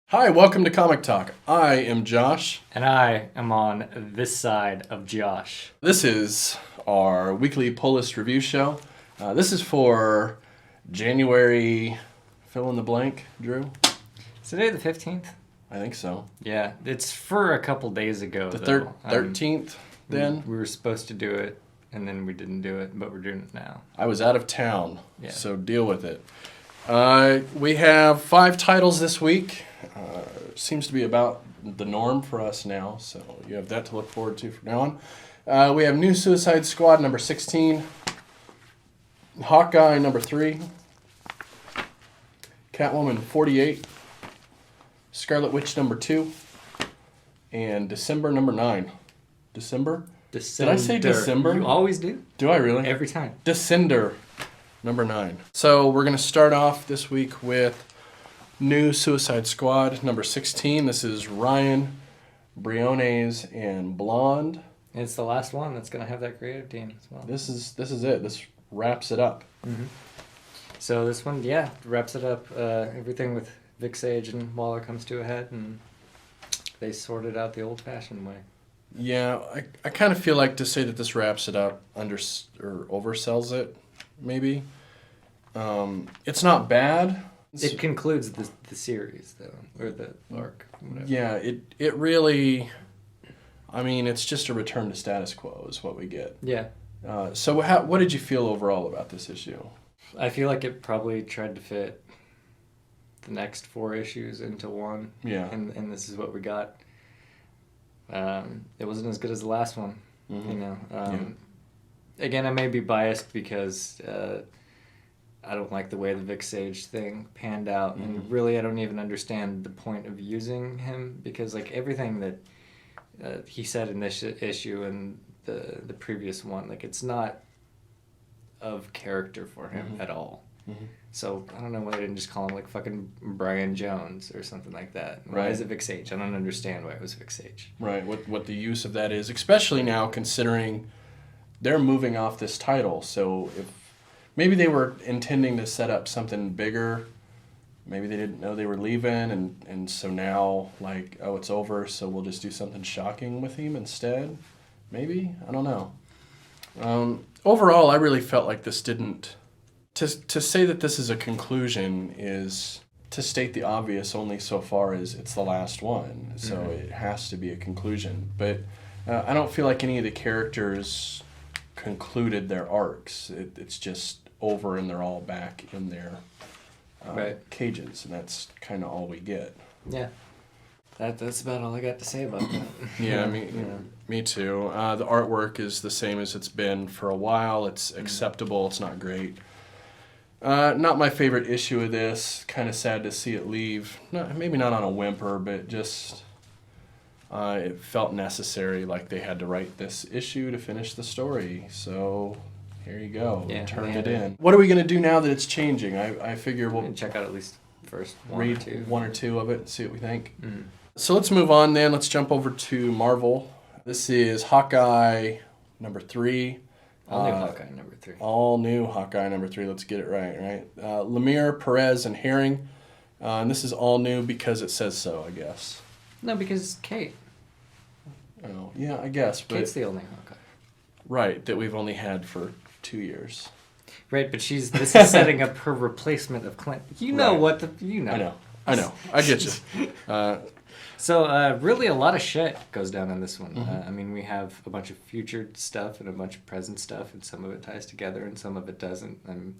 Hi, welcome to Comic Talk. I am Josh. And I am on this side of Josh. This is our weekly pull list review show. This is for January, fill in the blank, Drew? Is today the 15th? I think so. Yeah, it's for a couple days ago. The 13th, then? We were supposed to do it, and then we didn't do it, but we're doing it now. I was out of town, Yeah. so deal with it. We have 5 titles this week. Seems to be about the norm for us now, so you have that to look forward to from now on. We have New Suicide Squad number 16, Hawkeye number 3, Catwoman 48, Scarlet Witch number 2, and December number 9. December? December. Did I say December? You always do. Do I really? Every time. Descender number 9. So we're going to start off this week with New Suicide Squad number 16. This is Ryan Briones and Blonde. And it's the last one that's going to have that creative team as well. This is it. This wraps it up. Mm-hmm. So this one, yeah, wraps it up. Everything with Vic Sage and Waller comes to a head, and they sort it out the old-fashioned way. Yeah, I kind of feel like to say that this wraps it up or oversells it, maybe. It's not bad. It concludes the series, though, or the arc. Whatever. Yeah, it really, I mean, it's just a return to status quo is what we get. Yeah. So what did you feel overall about this issue? I feel like it probably tried to fit the next 4 issues into one. Yeah. And this is what we got. It wasn't as good as the last one, Mm-hmm. you know. Yeah. Again, I may be biased because I don't like the way the Vic Sage thing panned out, Mm-hmm. and really I don't even understand the point of using him, because like everything that he said in this issue and the previous one, like it's not of character for him Mm-hmm. at all. Mm-hmm. So I don't know why they didn't just call him like fucking Brian Jones or something like that. Why Right. is it Vic Sage? I don't understand why it was Vic Sage. Right, what the use of that is, especially now considering they're moving off this title. So if maybe they were intending to set up something bigger, maybe they didn't know they were leaving, and so now, like, oh, it's over, so we'll just do something shocking with him instead. Maybe? I don't know. Overall, I really felt like this didn't... To say that this is a conclusion is to state the obvious only so far as it's the last one. So Mm-hmm. it has to be a conclusion. But I don't feel like any of the characters concluded their arcs. It's just over and they're all back in their Right. cages. And that's kind of all we get. Yeah. That's about all I got to say about that. Yeah, Yeah. me too. The artwork is the same as it's been for a while. It's acceptable. It's not great. Not my favorite issue of this. Kind of sad to see it leave. Maybe not on a whimper, but just it felt necessary. Like they had to write this issue to finish the story. So here you go. Yeah, Turn they it had in. What are we gonna do now that it's changing? I figure we'll And check out at least first one read or two. one or two of it and see what we think. Mm. So let's move on then. Let's jump over to Marvel. This is Hawkeye number 3. All new Hawkeye number 3. All new Hawkeye number 3. Let's get it right? Lemire, Perez, and Herring. And this is all new because it says so, I guess. No, because Kate. Oh, yeah, I guess. But Kate's the only Hawkeye. right, that we've only had for 2 years. Right, but this is setting up her replacement of Clint. You know Right. what you know. I know. I get you. So really a lot of shit goes down in this one. Mm-hmm. I mean, we have a bunch of future stuff and a bunch of present stuff, and some of it ties together and some of it doesn't. And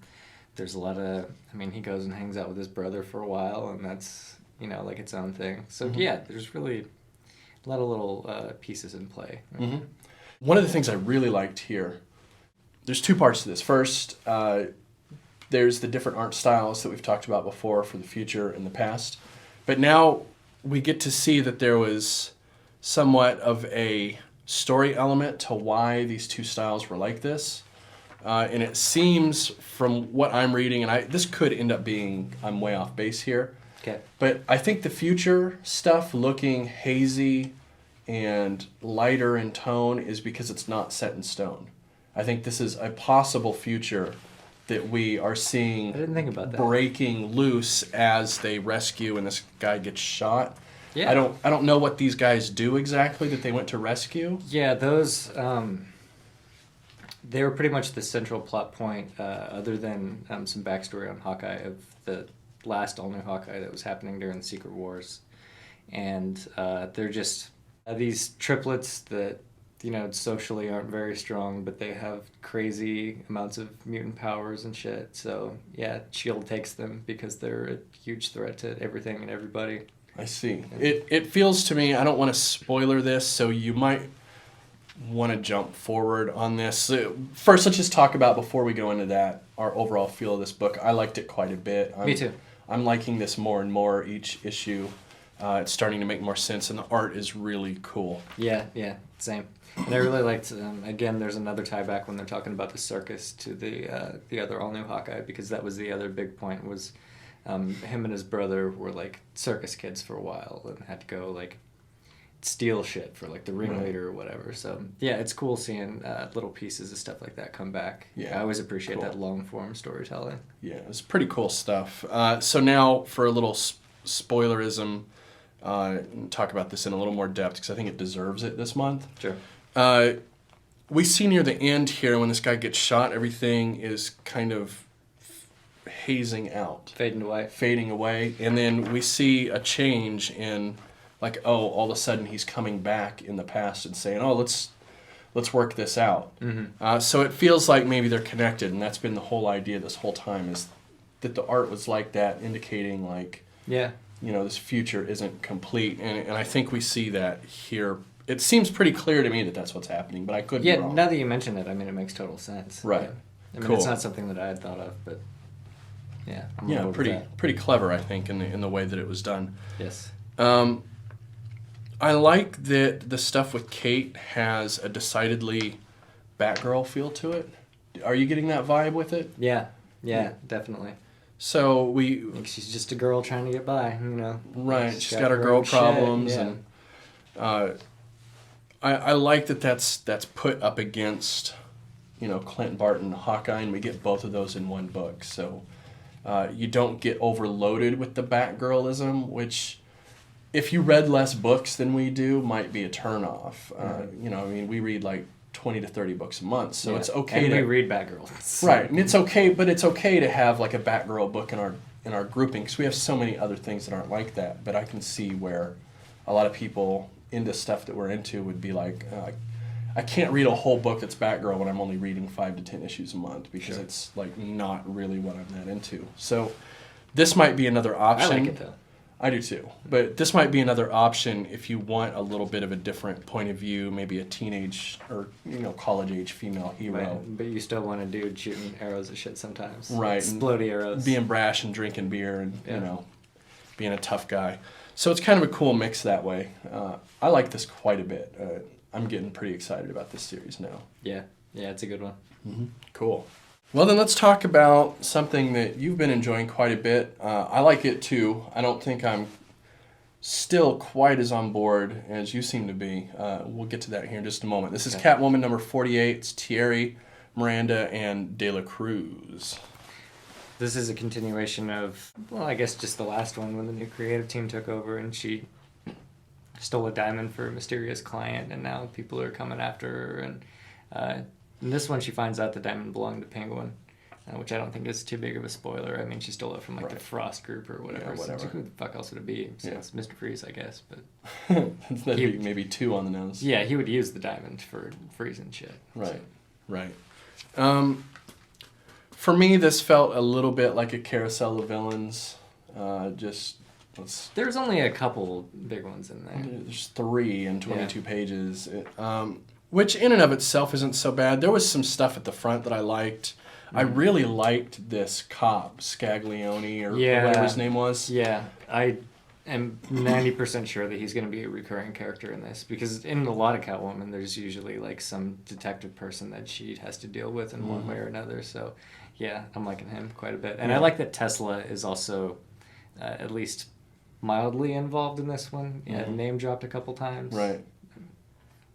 there's a lot of, I mean, he goes and hangs out with his brother for a while, and that's, like its own thing. So yeah, there's really a lot of little pieces in play. Mm-hmm. One of the things I really liked here, there's 2 parts to this. First, there's the different art styles that we've talked about before for the future and the past. But now we get to see that there was somewhat of a story element to why these 2 styles were like this. And it seems from what I'm reading, and this could end up being, I'm way off base here, Okay. but I think the future stuff looking hazy and lighter in tone is because it's not set in stone. I think this is a possible future that we are seeing I didn't think about that. breaking loose as they rescue and this guy gets shot. Yeah. I don't know what these guys do exactly that they went to rescue. Yeah, those they were pretty much the central plot point, other than some backstory on Hawkeye of the last all-new Hawkeye that was happening during the Secret Wars. And they're just these triplets that, you know, socially aren't very strong, but they have crazy amounts of mutant powers and shit. So, yeah, S.H.I.E.L.D. takes them because they're a huge threat to everything and everybody. I see. It feels to me, I don't want to spoiler this, so you might want to jump forward on this. First, let's just talk about, before we go into that, our overall feel of this book. I liked it quite a bit. Me too. I'm liking this more and more each issue. It's starting to make more sense, and the art is really cool. Yeah, same. And I really liked, again, there's another tie back when they're talking about the circus to the other all-new Hawkeye, because that was the other big point, was him and his brother were like circus kids for a while and had to go like steal shit for like the ringleader or whatever. So yeah, it's cool seeing little pieces of stuff like that come back. Yeah, I always appreciate cool. that long form storytelling. Yeah, it's pretty cool stuff. So now for a little spoilerism, talk about this in a little more depth because I think it deserves it this month. Sure. We see near the end here when this guy gets shot, everything is kind of hazing out. Fading away. And then we see a change in, like, all of a sudden he's coming back in the past and saying, let's work this out. Mm-hmm. So it feels like maybe they're connected, and that's been the whole idea this whole time, is that the art was like that, indicating, like, yeah, you know, this future isn't complete. And I think we see that here. It seems pretty clear to me that that's what's happening, but I could be wrong. Now that you mention it, I mean, it makes total sense. Right. Yeah. I mean, Cool. It's not something that I had thought of, but yeah, I'm on board with that. pretty clever, I think, in the way that it was done. Yes. I like that the stuff with Kate has a decidedly Batgirl feel to it. Are you getting that vibe with it? Yeah, definitely. So Like she's just a girl trying to get by, you know. Right, she's got her girl problems, and I like that's put up against, you know, Clint Barton, Hawkeye, and we get both of those in one book. So you don't get overloaded with the Batgirlism, which, if you read less books than we do, might be a turnoff. You know, I mean, we read like 20 to 30 books a month, so it's okay. And we read Batgirl. Right, and it's okay, but it's okay to have like a Batgirl book in our grouping, because we have so many other things that aren't like that. But I can see where a lot of people into stuff that we're into would be like, I can't read a whole book that's Batgirl when I'm only reading 5 to 10 issues a month, because it's like not really what I'm that into. So this might be another option. I like it though. I do too. But this might be another option if you want a little bit of a different point of view, maybe a teenage or, you know, college-age female hero. Right. But you still want a dude shooting arrows at shit sometimes. Right. Explodey arrows. Being brash and drinking beer and, you know, being a tough guy. So it's kind of a cool mix that way. I like this quite a bit. I'm getting pretty excited about this series now. Yeah, it's a good one. Mm-hmm. Cool. Well, then let's talk about something that you've been enjoying quite a bit. I like it too. I don't think I'm still quite as on board as you seem to be. We'll get to that here in just a moment. This is Catwoman number 48. It's Thierry, Miranda, and De La Cruz. This is a continuation of, well, I guess just the last one when the new creative team took over and she stole a diamond for a mysterious client, and now people are coming after her. And in this one, she finds out the diamond belonged to Penguin, which I don't think is too big of a spoiler. I mean, she stole it from like the Frost Group or whatever. Yeah, whatever. So who the fuck else would it be? So it's Mr. Freeze, I guess. But That'd be maybe 2 on the nose. Yeah, he would use the diamond for freezing shit. Right, right. For me, this felt a little bit like a carousel of villains. There's only a couple big ones in there. There's 3 in 22 pages, which in and of itself isn't so bad. There was some stuff at the front that I liked. I really liked this cop, Scaglione, or whatever his name was. Yeah, I am 90% sure that he's going to be a recurring character in this, because in a lot of Catwoman, there's usually like some detective person that she has to deal with in one way or another. So, yeah, I'm liking him quite a bit. And I like that Tesla is also at least mildly involved in this one. Name dropped a couple times. Right.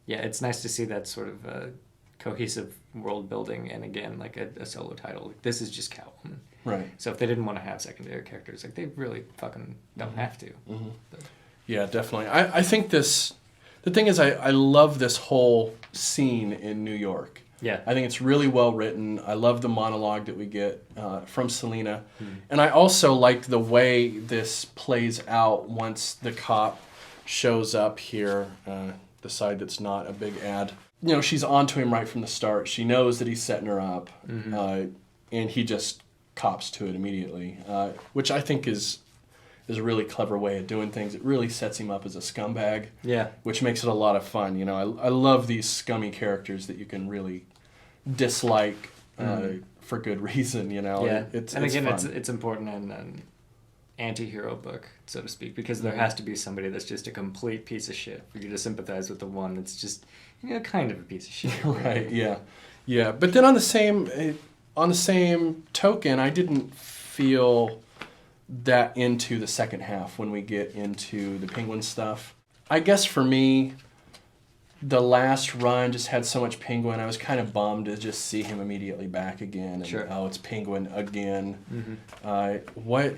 Yeah, it's nice to see that sort of cohesive world building and again like a solo title. Like, this is just Catwoman. Right. So if they didn't want to have secondary characters, like they really fucking don't have to. Mm-hmm. But, Yeah, definitely. I think this. The thing is, I love this whole scene in New York. yeah. I think it's really well written. I love the monologue that we get from Selena. And I also like the way this plays out once the cop shows up here, the side that's not a big ad. You know, she's onto him right from the start. She knows that he's setting her up, and he just cops to it immediately, which I think is a really clever way of doing things. It really sets him up as a scumbag, Yeah. which makes it a lot of fun. You know, I love these scummy characters that you can really dislike for good reason. You know, Yeah. it's and again, fun. it's important in an anti-hero book, so to speak, because there has to be somebody that's just a complete piece of shit for you to sympathize with the one that's just, you know, kind of a piece of shit. Right. Yeah. Yeah. But then on the same token, I didn't feel that into the second half when we get into the Penguin stuff. I guess for me, the last run just had so much Penguin. I was kind of bummed to just see him immediately back again. And, Sure. oh, it's Penguin again. Mm-hmm.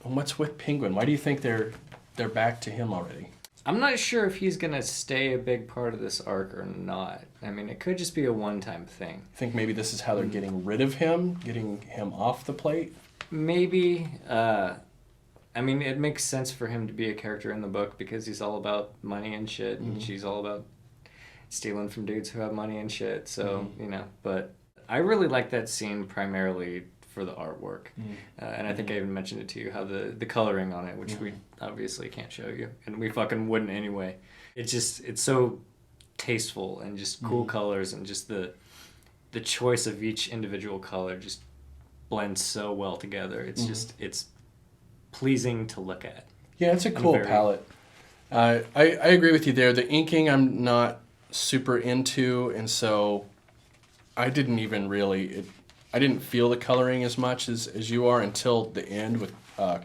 What's with Penguin? Why do you think they're back to him already? I'm not sure if he's gonna stay a big part of this arc or not. I mean, it could just be a one-time thing. I think maybe this is how they're getting rid of him, getting him off the plate. Maybe. I mean, it makes sense for him to be a character in the book because he's all about money and shit, and she's all about stealing from dudes who have money and shit. So, you know, but I really like that scene primarily for the artwork. And I think I even mentioned it to you, how the coloring on it, which we obviously can't show you, and we fucking wouldn't anyway. It's so tasteful and just cool colors, and just the choice of each individual color just blends so well together. It's just, it's pleasing to look at. Yeah, it's a cool palette. I agree with you there. The inking I'm not super into, and so I didn't even really... I didn't feel the coloring as much as you are until the end with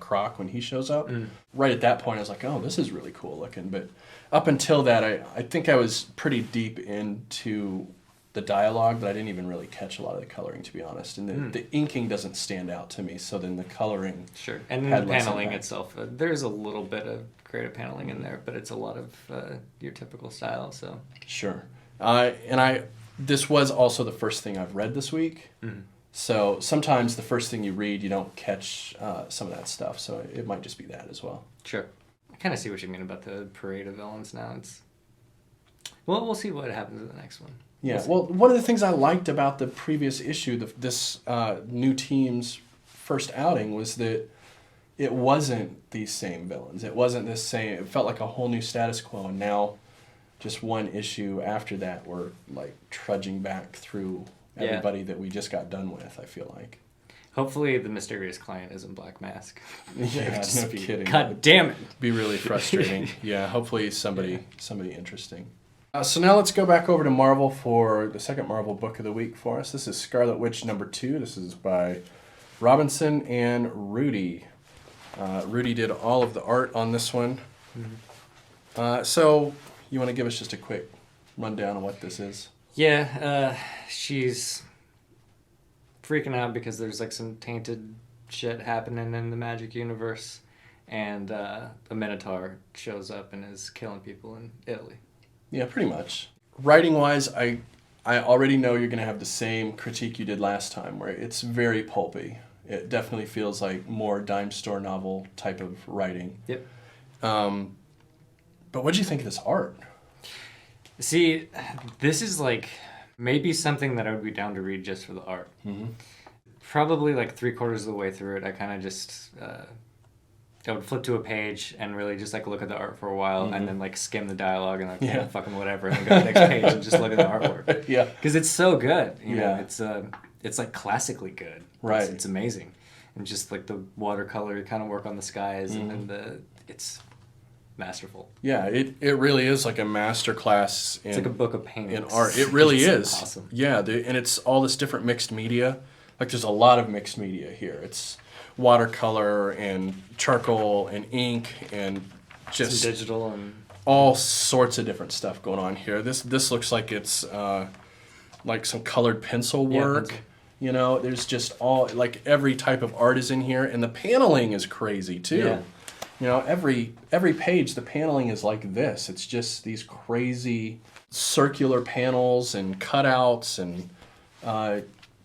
Croc when he shows up. Right at that point, I was like, oh, this is really cool looking. But up until that, I think I was pretty deep into the dialogue, but I didn't even really catch a lot of the coloring, to be honest. And the inking doesn't stand out to me, so then the coloring... Sure. And then the paneling itself, there's a little bit of creative paneling in there, but it's a lot of your typical style, so... Sure. This was also the first thing I've read this week. So sometimes the first thing you read, you don't catch some of that stuff. So it might just be that as well. Sure. I kind of see what you mean about the parade of villains now. Well, we'll see what happens in the next one. Yeah. Well, one of the things I liked about the previous issue, this new team's first outing, was that it wasn't these same villains. It wasn't this same... It felt like a whole new status quo. And now, just one issue after that, we're like trudging back through... everybody that we just got done with, I feel like. Hopefully the mysterious client isn't Black Mask. Yeah, no kidding. God damn it. Be really frustrating. Yeah, hopefully somebody interesting. So now let's go back over to Marvel for the second Marvel book of the week for us. This is Scarlet Witch #2. This is by Robinson and Rudy. Rudy did all of the art on this one. So you want to give us just a quick rundown of what this is? Yeah, she's freaking out because there's like some tainted shit happening in the magic universe, and a Minotaur shows up and is killing people in Italy. Yeah, pretty much. Writing-wise, I already know you're going to have the same critique you did last time, where it's very pulpy. It definitely feels like more dime store novel type of writing. Yep. But what did you think of this art? See, this is like maybe something that I would be down to read just for the art. Probably like 3/4 of the way through it, I kind of just I would flip to a page and really just like look at the art for a while, and then like skim the dialogue and like fucking whatever, and then go to the next page and just look at the artwork. Yeah, because it's so good. You know, it's like classically good. Right, it's amazing, and just like the watercolor kind of work on the skies, and then it's masterful. Yeah, it really is like a master class. It's like a book of paintings. In art. It really is. Awesome. Yeah, and it's all this different mixed media. Like there's a lot of mixed media here. It's watercolor and charcoal and ink and just some digital and all sorts of different stuff going on here. This looks like it's like some colored pencil Yeah, work. pencil. You know, there's just all, like, every type of art is in here, and the paneling is crazy too. Yeah. You know, every page, the paneling is like this. It's just these crazy circular panels and cutouts and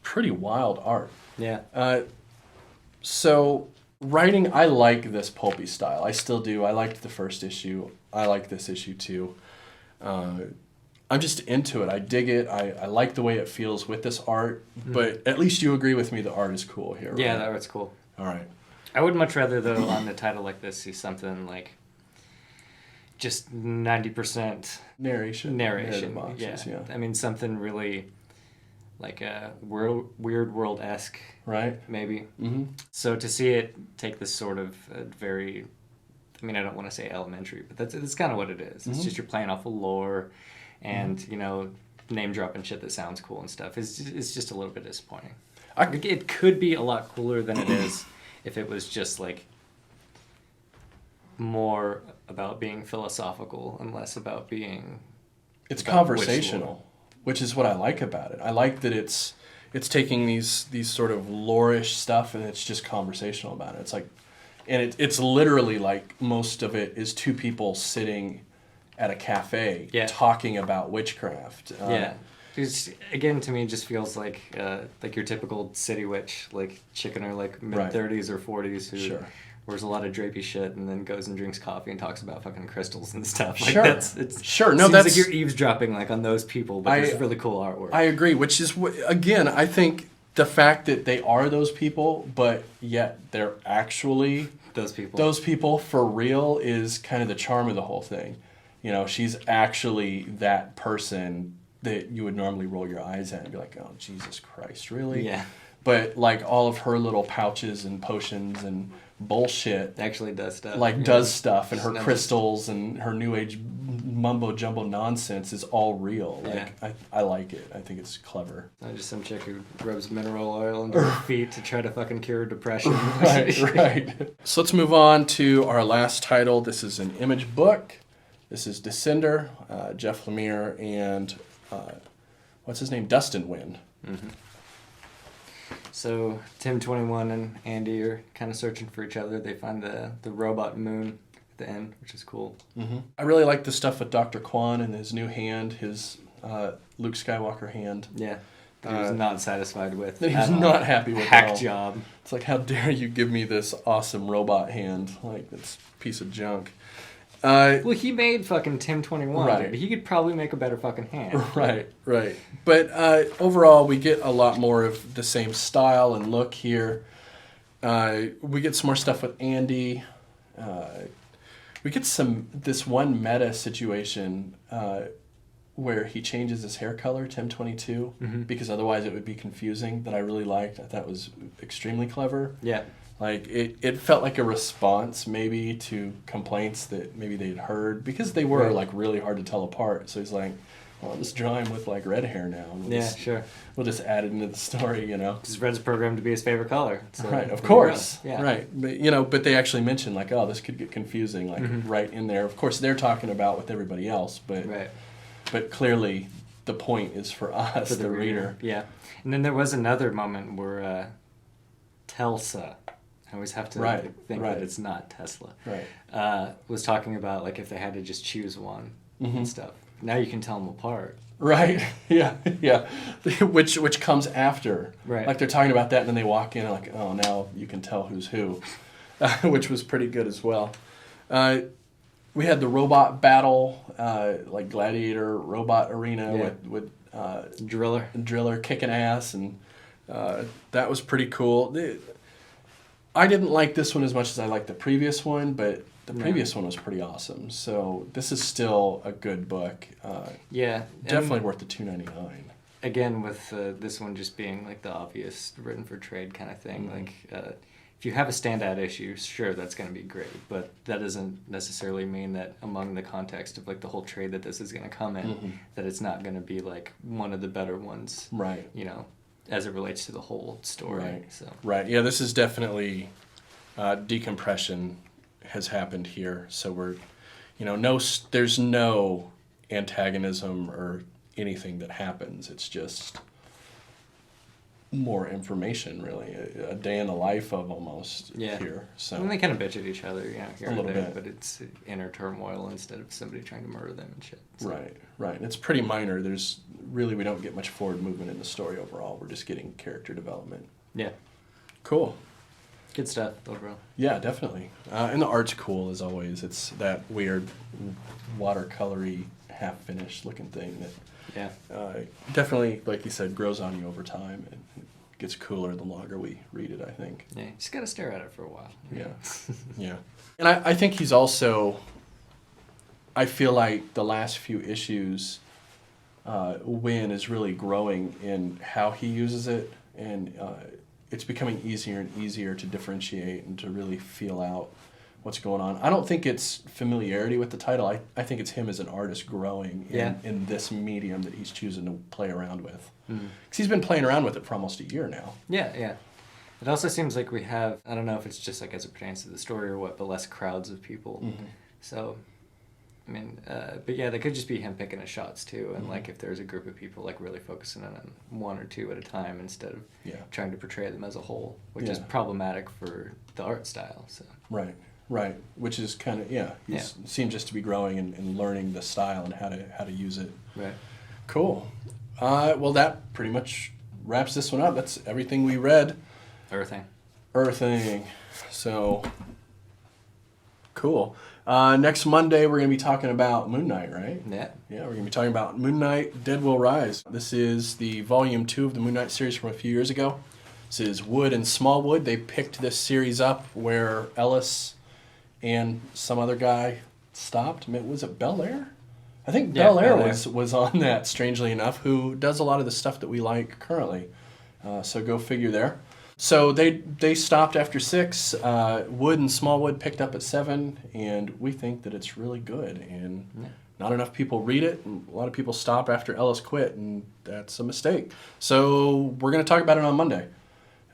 pretty wild art. Yeah. So writing, I like this pulpy style. I still do. I liked the first issue. I like this issue too. I'm just into it. I dig it. I like the way it feels with this art. But at least you agree with me the art is cool here, right? Yeah, that art's cool. All right. I would much rather, though, on a title like this, see something like just 90% Narration. narration. Boxes, yeah. I mean, something really like a weird world-esque, Right? maybe. Mm-hmm. So to see it take this sort of very, I mean, I don't want to say elementary, but that's kind of what it is. It's just you're playing off of lore and, you know, name dropping shit that sounds cool and stuff. It's just a little bit disappointing. It could be a lot cooler than it is if it was just like more about being philosophical and less about being It's about conversational, which is what I like about it. I like that it's taking these sort of lore-ish stuff and it's just conversational about it. It's like, and it's literally like most of it is two people sitting at a cafe talking about witchcraft. Yeah. Because again, to me, it just feels like your typical city witch, like chick in her like mid-30s or 40s who wears a lot of drapey shit and then goes and drinks coffee and talks about fucking crystals and stuff. Like No, seems like you're eavesdropping like on those people, but there's really cool artwork. I agree, which is again, I think the fact that they are those people, but yet they're actually those people. Those people for real is kind of the charm of the whole thing. You know, she's actually that person that you would normally roll your eyes at and be like, oh, Jesus Christ, really? Yeah. But, like, all of her little pouches and potions and bullshit actually does stuff. Does stuff, and her crystals and her new age mumbo-jumbo nonsense is all real. I like it. I think it's clever. Not just some chick who rubs mineral oil under her feet to try to fucking cure depression. Right. So let's move on to our last title. This is an Image book. This is Descender, Jeff Lemire, and what's his name? Dustin Wynn. Mm-hmm. So Tim 21 and Andy are kind of searching for each other. They find the robot moon at the end, which is cool. Mm-hmm. I really like the stuff with Dr. Kwan and his new hand, his Luke Skywalker hand. Yeah. That he was not satisfied with. That he was not happy with. Hack job. It's like, how dare you give me this awesome robot hand? Like, this piece of junk. Well, he made fucking Tim 21. Right. Dude. He could probably make a better fucking hand. Right. But overall, we get a lot more of the same style and look here. We get some more stuff with Andy. We get this one meta situation where he changes his hair color, Tim 22, because otherwise it would be confusing, that I really liked. I thought was extremely clever. Yeah. Like, it felt like a response, maybe, to complaints that maybe they'd heard, because they were, like, really hard to tell apart. So he's like, well, I'll just draw him with, like, red hair now. We'll just add it into the story, you know. Because red's programmed to be his favorite color. So right, of course. Yeah. Right. But, you know, but they actually mentioned, like, oh, this could get confusing, like, right in there. Of course, they're talking about with everybody else, but clearly the point is for us, for the reader. Yeah. And then there was another moment where Telsa... I always have to think that it's not Tesla. Right. Was talking about like if they had to just choose one and stuff. Now you can tell them apart. Right. Yeah. Which comes after. Right. Like they're talking about that and then they walk in and like, oh, now you can tell who's who, which was pretty good as well. We had the robot battle, like gladiator robot arena with Driller kicking ass, and that was pretty cool. I didn't like this one as much as I liked the previous one, but the previous one was pretty awesome. So this is still a good book. Definitely worth the $2.99. Again, with this one just being like the obvious written for trade kind of thing. Like, if you have a standout issue, sure, that's going to be great. But that doesn't necessarily mean that among the context of like the whole trade that this is going to come in, that it's not going to be like one of the better ones. Right. You know, as it relates to the whole story. Right. Yeah, this is definitely decompression has happened here. So we're, you know, there's no antagonism or anything that happens. It's just more information, really, a day in the life of almost here. So and they kind of bitch at each other, here a and little there, bit, but it's inner turmoil instead of somebody trying to murder them and shit. So. Right. It's pretty minor. We don't get much forward movement in the story overall. We're just getting character development. Yeah. Cool. Good stuff overall. Yeah, definitely. And the art's cool as always. It's that weird watercolory, half-finished looking thing that definitely, like you said, grows on you over time and it gets cooler the longer we read it, I think. Yeah, you just got to stare at it for a while. Yeah. And I think he's also, I feel like the last few issues, Wynn is really growing in how he uses it, and it's becoming easier and easier to differentiate and to really feel out what's going on. I don't think it's familiarity with the title. I think it's him as an artist growing in this medium that he's choosing to play around with. Because he's been playing around with it for almost a year now. Yeah. It also seems like we have, I don't know if it's just like as it pertains to the story or what, but less crowds of people. Mm-hmm. So, I mean, but yeah, that could just be him picking his shots too. And like if there's a group of people like really focusing on one or two at a time instead of trying to portray them as a whole, which is problematic for the art style. So Right, which is kind of, he seems just to be growing and learning the style and how to use it. Right. Cool. Well, that pretty much wraps this one up. That's everything we read. Earthing. So, cool. Next Monday, we're going to be talking about Moon Knight, right? Yeah. Yeah, we're going to be talking about Moon Knight, Dead Will Rise. This is the Volume 2 of the Moon Knight series from a few years ago. This is Wood and Smallwood. They picked this series up where Ellis and some other guy stopped. Was it Belair? I think Belair was on that, strangely enough, who does a lot of the stuff that we like currently. So go figure there. So they stopped after 6. Wood and Smallwood picked up at 7, and we think that it's really good. And not enough people read it, and a lot of people stop after Ellis quit, and that's a mistake. So we're going to talk about it on Monday.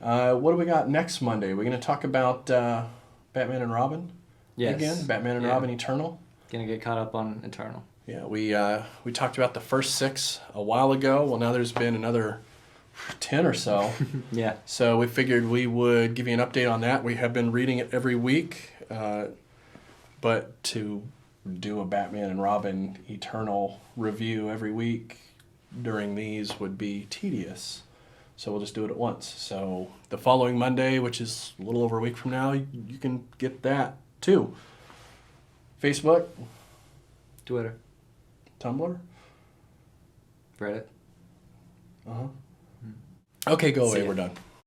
What do we got next Monday? We're going to talk about Batman and Robin. Yes. Again, Batman and Robin Eternal. Gonna get caught up on Eternal. Yeah, we talked about the first 6 a while ago. Well, now there's been another 10 or so. Yeah. So we figured we would give you an update on that. We have been reading it every week, but to do a Batman and Robin Eternal review every week during these would be tedious. So we'll just do it at once. So the following Monday, which is a little over a week from now, you can get that too. Facebook, Twitter, Tumblr, Reddit. Okay, go away. Ya. We're done.